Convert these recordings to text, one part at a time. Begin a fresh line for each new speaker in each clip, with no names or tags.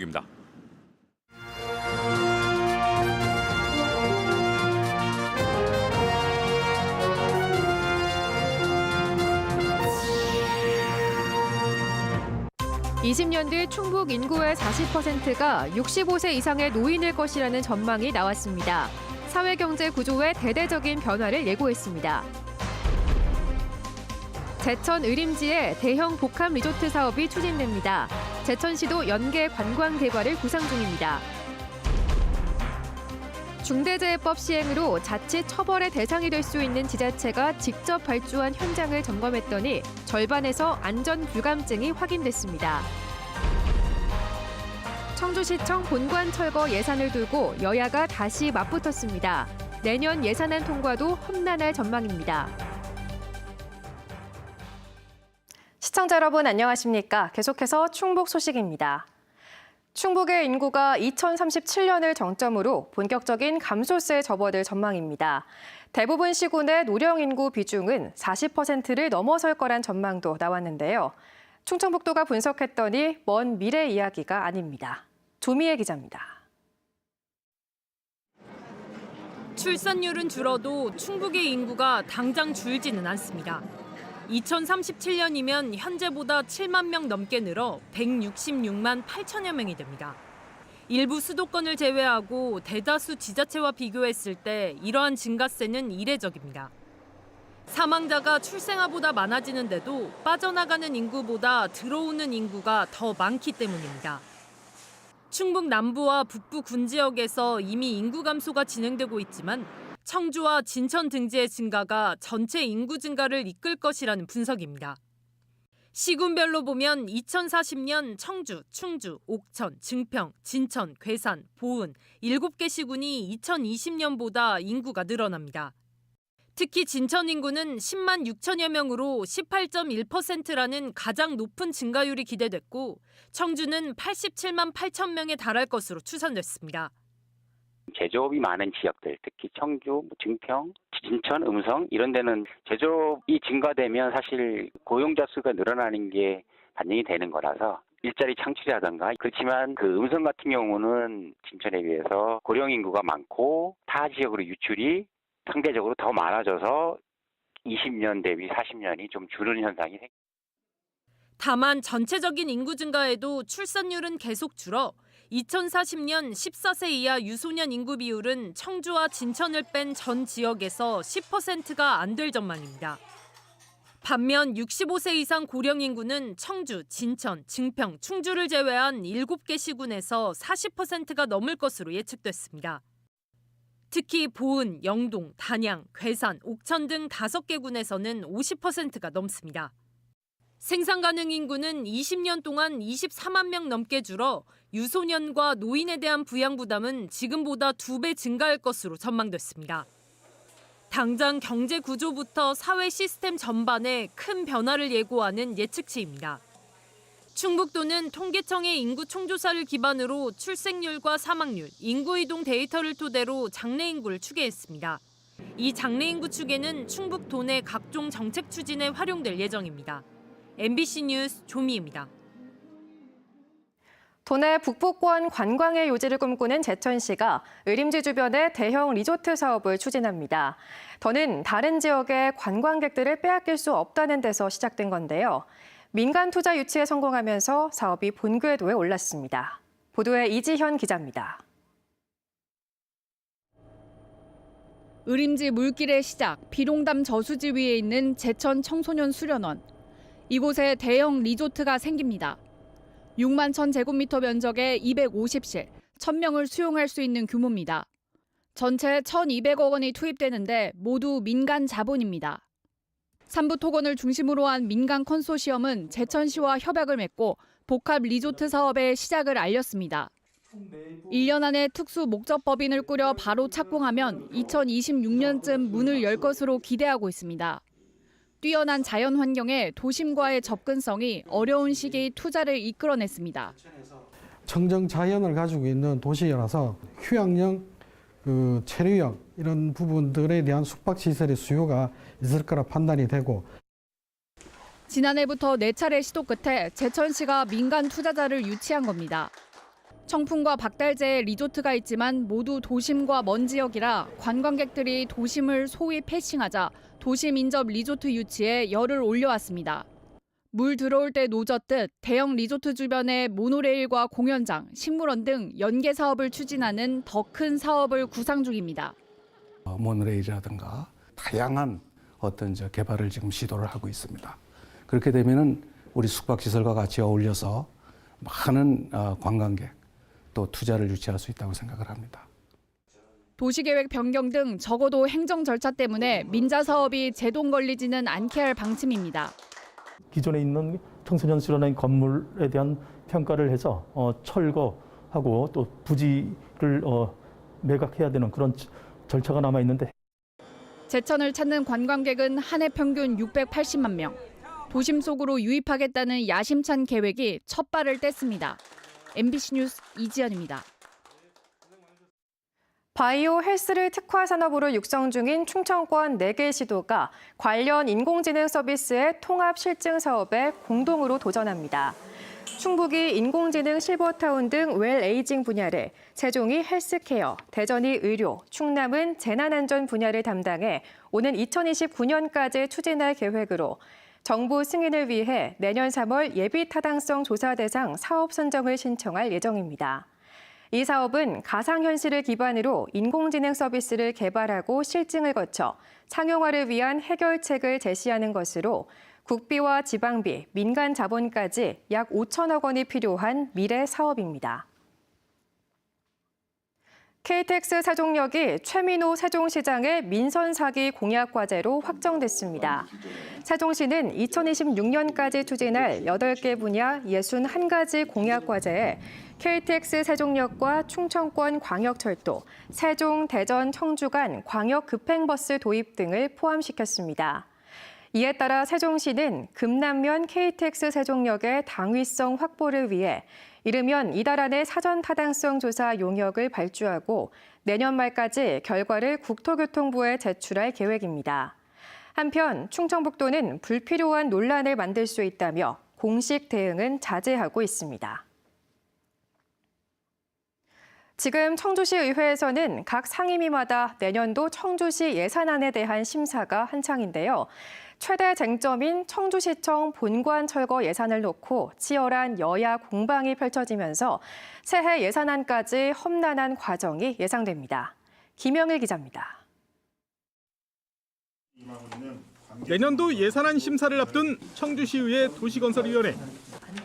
입니다.
(20년) 뒤 충북 인구의 40%가 65세 이상의 노인일 것이라는 전망이 나왔습니다. 사회경제 구조의 대대적인 변화를 예고했습니다. 제천 의림지에 대형 복합 리조트 사업이 추진됩니다. 제천시도 연계 관광 개발을 구상 중입니다. 중대재해법 시행으로 자칫 처벌의 대상이 될 수 있는 지자체가 직접 발주한 현장을 점검했더니 절반에서 안전 불감증이 확인됐습니다. 청주시청 본관 철거 예산을 두고 여야가 다시 맞붙었습니다. 내년 예산안 통과도 험난할 전망입니다. 시청자 여러분 안녕하십니까? 계속해서 충북 소식입니다. 충북의 인구가 2037년을 정점으로 본격적인 감소세에 접어들 전망입니다. 대부분 시군의 노령 인구 비중은 40%를 넘어설 거란 전망도 나왔는데요. 충청북도가 분석했더니 먼 미래 이야기가 아닙니다. 조미애 기자입니다.
출산율은 줄어도 충북의 인구가 당장 줄지는 않습니다. 2037년이면 현재보다 7만 명 넘게 늘어 166만 8천여 명이 됩니다. 일부 수도권을 제외하고 대다수 지자체와 비교했을 때 이러한 증가세는 이례적입니다. 사망자가 출생아보다 많아지는데도 빠져나가는 인구보다 들어오는 인구가 더 많기 때문입니다. 충북 남부와 북부 군 지역에서 이미 인구 감소가 진행되고 있지만 청주와 진천 등지의 증가가 전체 인구 증가를 이끌 것이라는 분석입니다. 시군별로 보면 2040년 청주, 충주, 옥천, 증평, 진천, 괴산, 보은 7개 시군이 2020년보다 인구가 늘어납니다. 특히 진천 인구는 10만 6천여 명으로 18.1%라는 가장 높은 증가율이 기대됐고 청주는 87만 8천 명에 달할 것으로 추산됐습니다.
제조업이 많은 지역들, 특히 청주, 증평, 진천, 음성 이런 데는 제조업이 증가되면 사실 고용자 수가 늘어나는 게 반영이 되는 거라서 일자리 창출이라든가 그렇지만 그 음성 같은 경우는 진천에 비해서 고령 인구가 많고 타 지역으로 유출이 상대적으로 더 많아져서 20년 대비 40년이 좀 줄는 현상이 생깁니다.
다만 전체적인 인구 증가에도 출산율은 계속 줄어 2040년 14세 이하 유소년 인구 비율은 청주와 진천을 뺀 전 지역에서 10%가 안 될 전망입니다. 반면 65세 이상 고령 인구는 청주, 진천, 증평, 충주를 제외한 7개 시군에서 40%가 넘을 것으로 예측됐습니다. 특히 보은, 영동, 단양, 괴산, 옥천 등 5개 군에서는 50%가 넘습니다. 생산 가능 인구는 20년 동안 24만 명 넘게 줄어 유소년과 노인에 대한 부양 부담은 지금보다 2배 증가할 것으로 전망됐습니다. 당장 경제 구조부터 사회 시스템 전반에 큰 변화를 예고하는 예측치입니다. 충북도는 통계청의 인구 총조사를 기반으로 출생률과 사망률, 인구 이동 데이터를 토대로 장래 인구를 추계했습니다. 이 장래 인구 추계는 충북도 내 각종 정책 추진에 활용될 예정입니다. MBC 뉴스 조미입니다.
도내 북부권 관광의 요지를 꿈꾸는 제천시가 의림지 주변에 대형 리조트 사업을 추진합니다. 더는 다른 지역의 관광객들을 빼앗길 수 없다는 데서 시작된 건데요. 민간 투자 유치에 성공하면서 사업이 본궤도에 올랐습니다. 보도에 이지현 기자입니다.
의림지 물길의 시작, 비롱담 저수지 위에 있는 제천 청소년 수련원. 이곳에 대형 리조트가 생깁니다. 6만 1,000제곱미터 면적에 250실, 1,000명을 수용할 수 있는 규모입니다. 전체 1,200억 원이 투입되는데 모두 민간 자본입니다. 삼부토건을 중심으로 한 민간 컨소시엄은 제천시와 협약을 맺고 복합 리조트 사업의 시작을 알렸습니다. 1년 안에 특수 목적법인을 꾸려 바로 착공하면 2026년쯤 문을 열 것으로 기대하고 있습니다. 뛰어난 자연 환경에 도심과의 접근성이 어려운 시기의 투자를 이끌어냈습니다.
청정 자연을 가지고 있는 도시라서 휴양용, 체류형 이런 부분들에 대한 숙박시설의 수요가 있을 거라 판단이 되고
지난해부터 4차례 시도 끝에 제천시가 민간 투자자를 유치한 겁니다. 청풍과 박달재의 리조트가 있지만 모두 도심과 먼 지역이라 관광객들이 도심을 소위 패싱하자 도심 인접 리조트 유치에 열을 올려왔습니다. 물 들어올 때 노젓듯 대형 리조트 주변에 모노레일과 공연장, 식물원 등 연계 사업을 추진하는 더 큰 사업을 구상 중입니다.
모노레일이라든가 다양한 어떤 개발을 지금 시도를 하고 있습니다. 그렇게 되면은 우리 숙박시설과 같이 어울려서 많은 관광객 또 투자를 유치할 수 있다고 생각을 합니다.
도시계획 변경 등 적어도 행정 절차 때문에 민자 사업이 제동 걸리지는 않게 할 방침입니다.
기존에 있는 청소년 수련원 건물에 대한 평가를 해서 철거하고 또 부지를 매각해야 되는 그런 절차가 남아 있는데
제천을 찾는 관광객은 한 해 평균 680만 명. 도심 속으로 유입하겠다는 야심찬 계획이 첫 발을 뗐습니다. MBC 뉴스 이지연입니다.
바이오 헬스를 특화 산업으로 육성 중인 충청권 4개 시도가 관련 인공지능 서비스의 통합 실증 사업에 공동으로 도전합니다. 충북이 인공지능 실버타운 등 웰에이징 분야를, 세종이 헬스케어, 대전이 의료, 충남은 재난안전 분야를 담당해 오는 2029년까지 추진할 계획으로 정부 승인을 위해 내년 3월 예비 타당성 조사 대상 사업 선정을 신청할 예정입니다. 이 사업은 가상현실을 기반으로 인공지능 서비스를 개발하고 실증을 거쳐 상용화를 위한 해결책을 제시하는 것으로 국비와 지방비, 민간 자본까지 약 5천억 원이 필요한 미래 사업입니다. KTX 세종역이 최민호 세종시장의 민선 사기 공약 과제로 확정됐습니다. 세종시는 2026년까지 추진할 8개 분야 61가지 공약 과제에 KTX 세종역과 충청권 광역철도, 세종, 대전, 청주 간 광역 급행버스 도입 등을 포함시켰습니다. 이에 따라 세종시는 금남면 KTX 세종역의 당위성 확보를 위해 이르면 이달 안에 사전 타당성 조사 용역을 발주하고 내년 말까지 결과를 국토교통부에 제출할 계획입니다. 한편 충청북도는 불필요한 논란을 만들 수 있다며 공식 대응은 자제하고 있습니다. 지금 청주시 의회에서는 각 상임위마다 내년도 청주시 예산안에 대한 심사가 한창인데요. 최대 쟁점인 청주시청 본관 철거 예산을 놓고 치열한 여야 공방이 펼쳐지면서 새해 예산안까지 험난한 과정이 예상됩니다. 김영일 기자입니다.
내년도 예산안 심사를 앞둔 청주시의회 도시건설위원회.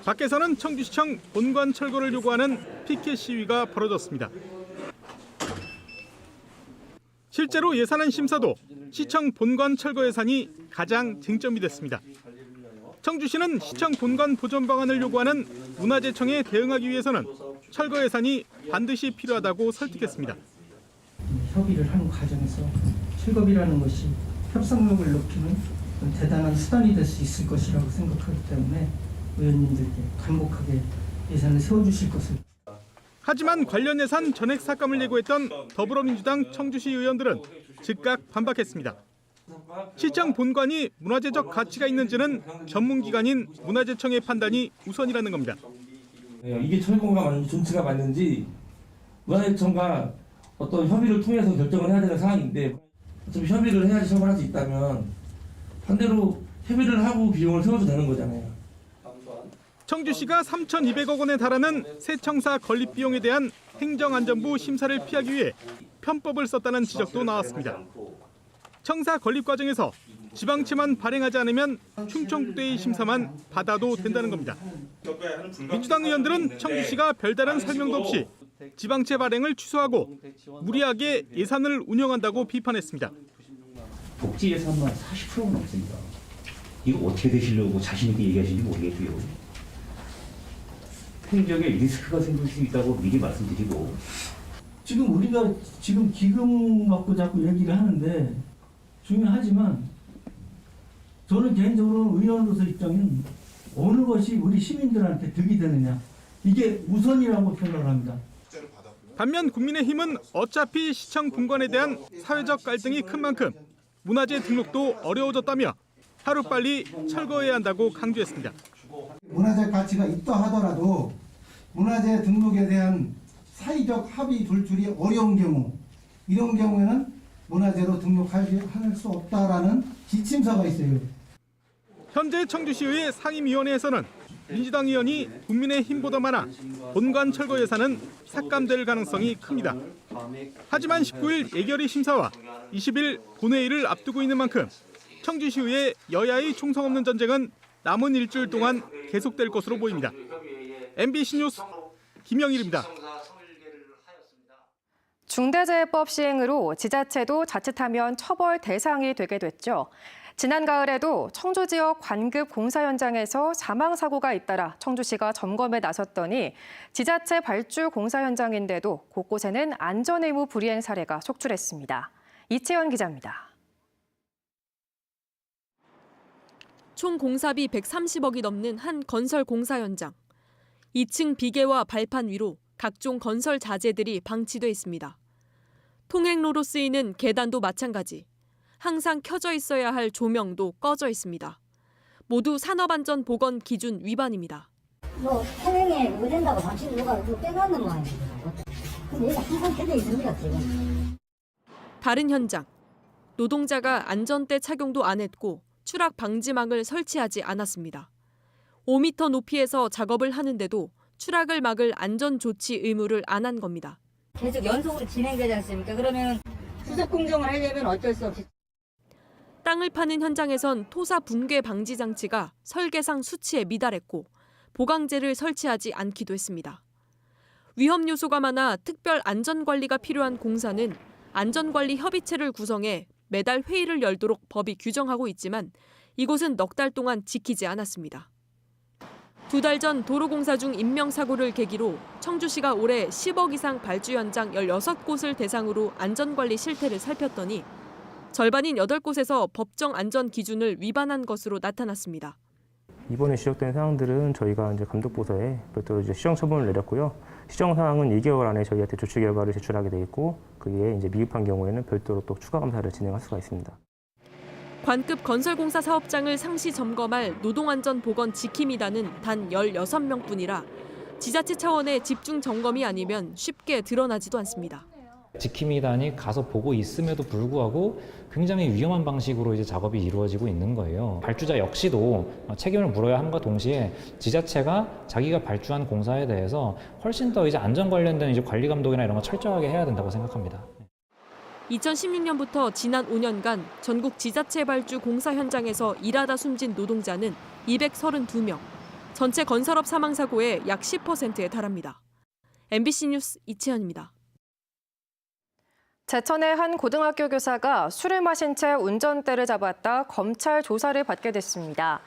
밖에서는 청주시청 본관 철거를 요구하는 피켓 시위가 벌어졌습니다. 실제로 예산안 심사도 시청 본관 철거 예산이 가장 쟁점이 됐습니다. 청주시는 시청 본관 보존 방안을 요구하는 문화재청에 대응하기 위해서는 철거 예산이 반드시 필요하다고 설득했습니다.
협의를 하는 과정에서 철거비라는 것이 협상력을 높이는 대단한 수단이 될 수 있을 것이라고 생각하기 때문에 의원님들께 간곡하게 예산을 세워주실 것을.
하지만 관련 예산 전액 삭감을 예고했던 더불어민주당 청주시 의원들은 즉각 반박했습니다. 시청 본관이 문화재적 가치가 있는지는 전문기관인 문화재청의 판단이 우선이라는 겁니다.
이게 철거가 맞는지 존치가 맞는지 문화재청과 어떤 협의를 통해서 결정을 해야 되는 상황인데 어차피 협의를 해야지 처벌할 수 있다면 반대로 협의를 하고 비용을 세워도 되는 거잖아요.
청주시가 3,200억 원에 달하는 새 청사 건립 비용에 대한 행정안전부 심사를 피하기 위해 편법을 썼다는 지적도 나왔습니다. 청사 건립 과정에서 지방채만 발행하지 않으면 충청북도의 심사만 받아도 된다는 겁니다. 민주당 의원들은 청주시가 별다른 설명도 없이 지방채 발행을 취소하고 무리하게 예산을 운영한다고 비판했습니다.
복지 예산만 40%가 넘습니다. 이거 어떻게 되시려고 자신 있게 얘기하시는지 모르겠고요. 행정에 리스크가 생길 수 있다고 미리 말씀드리고.
지금 우리가 지금 기금 갖고 자꾸 얘기를 하는데 중요하지만 저는 개인적으로 의원으로서 입장은 어느 것이 우리 시민들한테 득이 되느냐 이게 우선이라고 생각을 합니다.
반면 국민의힘은 어차피 시청 본관에 대한 사회적 갈등이 큰 만큼 문화재 등록도 어려워졌다며 하루빨리 철거해야 한다고 강조했습니다.
문화재 가치가 있다 하더라도
문화재 등록에 대한 사회적 합의 돌출이 어려운 경우, 이런 경우에는 문화재로 등록할 수 없다라는 지침서가 있어요.
현재 청주시의회 상임위원회에서는 민주당 의원이 국민의힘보다 많아 본관 철거 예산은 삭감될 가능성이 큽니다. 하지만 19일 예결위 심사와 20일 본회의를 앞두고 있는 만큼 청주시의회 여야의 총성 없는 전쟁은 남은 일주일 동안 계속될 것으로 보입니다. MBC 뉴스 김영일입니다.
중대재해법 시행으로 지자체도 자칫하면 처벌 대상이 되게 됐죠. 지난 가을에도 청주 지역 관급 공사 현장에서 사망 사고가 잇따라 청주시가 점검에 나섰더니 지자체 발주 공사 현장인데도 곳곳에는 안전 의무 불이행 사례가 속출했습니다. 이채연 기자입니다.
총 공사비 130억이 넘는 한 건설 공사 현장. 2층 비계와 발판 위로 각종 건설 자재들이 방치돼 있습니다. 통행로로 쓰이는 계단도 마찬가지. 항상 켜져 있어야 할 조명도 꺼져 있습니다. 모두 산업안전 보건 기준 위반입니다.
통행에 뭐 된다고 당신 누가 빼놨는 모양입니다. 근데 여기 항상 켜져 있습니다, 지금.
다른 현장. 노동자가 안전대 착용도 안 했고 추락 방지망을 설치하지 않았습니다. 5m 높이에서 작업을 하는데도 추락을 막을 안전 조치 의무를 안 한 겁니다.
계속 연속으로 진행되지 않습니까? 그러면 수습 공정을 하려면 어쩔 수 없이.
땅을 파는 현장에선 토사 붕괴 방지 장치가 설계상 수치에 미달했고 보강재를 설치하지 않기도 했습니다. 위험 요소가 많아 특별 안전관리가 필요한 공사는 안전관리 협의체를 구성해 매달 회의를 열도록 법이 규정하고 있지만 이곳은 넉 달 동안 지키지 않았습니다. 2달 전 도로공사 중 인명사고를 계기로 청주시가 올해 10억 이상 발주 현장 16곳을 대상으로 안전관리 실태를 살폈더니 절반인 8곳에서 법정 안전 기준을 위반한 것으로 나타났습니다.
이번에 지적된 사항들은 저희가 이제 감독부서에 별도로 이제 시정 처분을 내렸고요. 시정 사항은 2개월 안에 저희한테 조치 결과를 제출하게 돼 있고 그게 이제 미흡한 경우에는 별도로 또 추가 감사를 진행할 수가 있습니다.
관급 건설공사 사업장을 상시 점검할 노동안전보건 지킴이단은 단 16명뿐이라 지자체 차원의 집중 점검이 아니면 쉽게 드러나지도 않습니다.
지킴이단이 가서 보고 있음에도 불구하고 굉장히 위험한 방식으로 이제 작업이 이루어지고 있는 거예요. 발주자 역시도 책임을 물어야 함과 동시에 지자체가 자기가 발주한 공사에 대해서 훨씬 더 이제 안전 관련된 이제 관리 감독이나 이런 거 철저하게 해야 된다고 생각합니다.
2016년부터 지난 5년간 전국 지자체 발주 공사 현장에서 일하다 숨진 노동자는 232명, 전체 건설업 사망 사고의 약 10%에 달합니다. MBC 뉴스 이채연입니다.
제천의 한 고등학교 교사가 술을 마신 채 운전대를 잡았다 검찰 조사를 받게 됐습니다.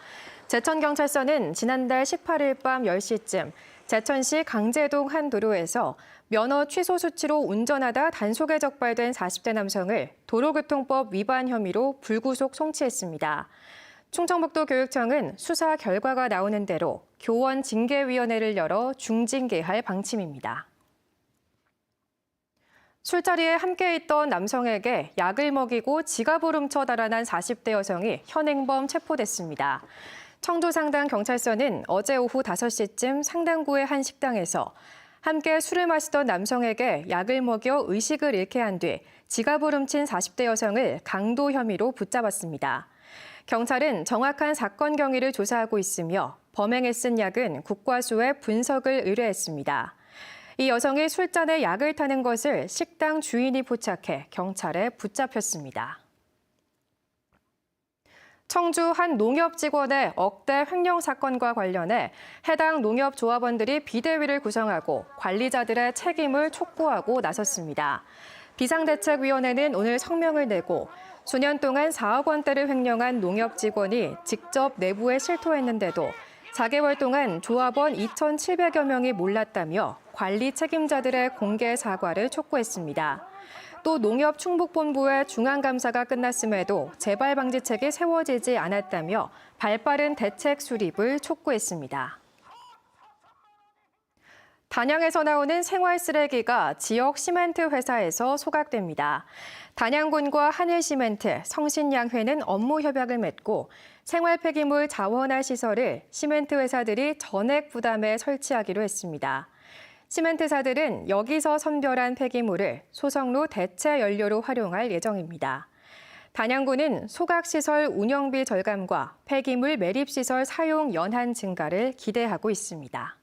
제천경찰서는 지난달 18일 밤 10시쯤 제천시 강제동 한 도로에서 면허 취소 수치로 운전하다 단속에 적발된 40대 남성을 도로교통법 위반 혐의로 불구속 송치했습니다. 충청북도 교육청은 수사 결과가 나오는 대로 교원 징계위원회를 열어 중징계할 방침입니다. 술자리에 함께 있던 남성에게 약을 먹이고 지갑을 훔쳐 달아난 40대 여성이 현행범 체포됐습니다. 청주 상당경찰서는 어제 오후 5시쯤 상당구의 한 식당에서 함께 술을 마시던 남성에게 약을 먹여 의식을 잃게 한 뒤 지갑을 훔친 40대 여성을 강도 혐의로 붙잡았습니다. 경찰은 정확한 사건 경위를 조사하고 있으며 범행에 쓴 약은 국과수에 분석을 의뢰했습니다. 이 여성이 술잔에 약을 타는 것을 식당 주인이 포착해 경찰에 붙잡혔습니다. 청주 한 농협 직원의 억대 횡령 사건과 관련해 해당 농협 조합원들이 비대위를 구성하고 관리자들의 책임을 촉구하고 나섰습니다. 비상대책위원회는 오늘 성명을 내고 수년 동안 4억 원대를 횡령한 농협 직원이 직접 내부에 실토했는데도 4개월 동안 조합원 2,700여 명이 몰랐다며 관리 책임자들의 공개 사과를 촉구했습니다. 또 농협 충북본부의 중앙감사가 끝났음에도 재발 방지책이 세워지지 않았다며 발빠른 대책 수립을 촉구했습니다. 단양에서 나오는 생활 쓰레기가 지역 시멘트 회사에서 소각됩니다. 단양군과 한일시멘트, 성신양회는 업무 협약을 맺고 생활 폐기물 자원화 시설을 시멘트 회사들이 전액 부담해 설치하기로 했습니다. 시멘트사들은 여기서 선별한 폐기물을 소성로 대체 연료로 활용할 예정입니다. 단양구는 소각시설 운영비 절감과 폐기물 매립시설 사용 연한 증가를 기대하고 있습니다.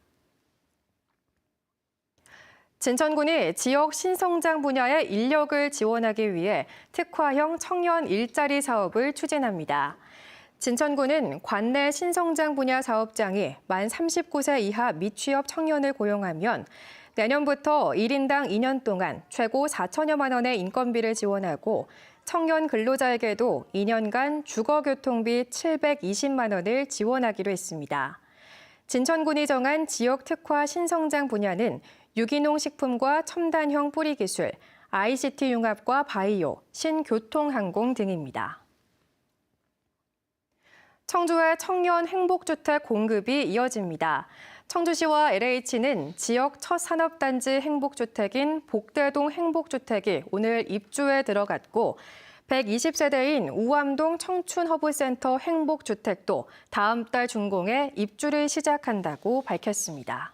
진천군이 지역 신성장 분야의 인력을 지원하기 위해 특화형 청년 일자리 사업을 추진합니다. 진천군은 관내 신성장 분야 사업장이 만 39세 이하 미취업 청년을 고용하면 내년부터 1인당 2년 동안 최고 4천여만 원의 인건비를 지원하고 청년 근로자에게도 2년간 주거교통비 720만 원을 지원하기로 했습니다. 진천군이 정한 지역 특화 신성장 분야는 유기농 식품과 첨단형 뿌리 기술, ICT 융합과 바이오, 신교통항공 등입니다. 청주의 청년 행복주택 공급이 이어집니다. 청주시와 LH는 지역 첫 산업단지 행복주택인 복대동 행복주택이 오늘 입주에 들어갔고 120세대인 우암동 청춘허브센터 행복주택도 다음 달 준공에 입주를 시작한다고 밝혔습니다.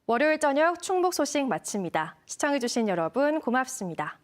월요일 저녁 충북 소식 마칩니다. 시청해주신 여러분 고맙습니다.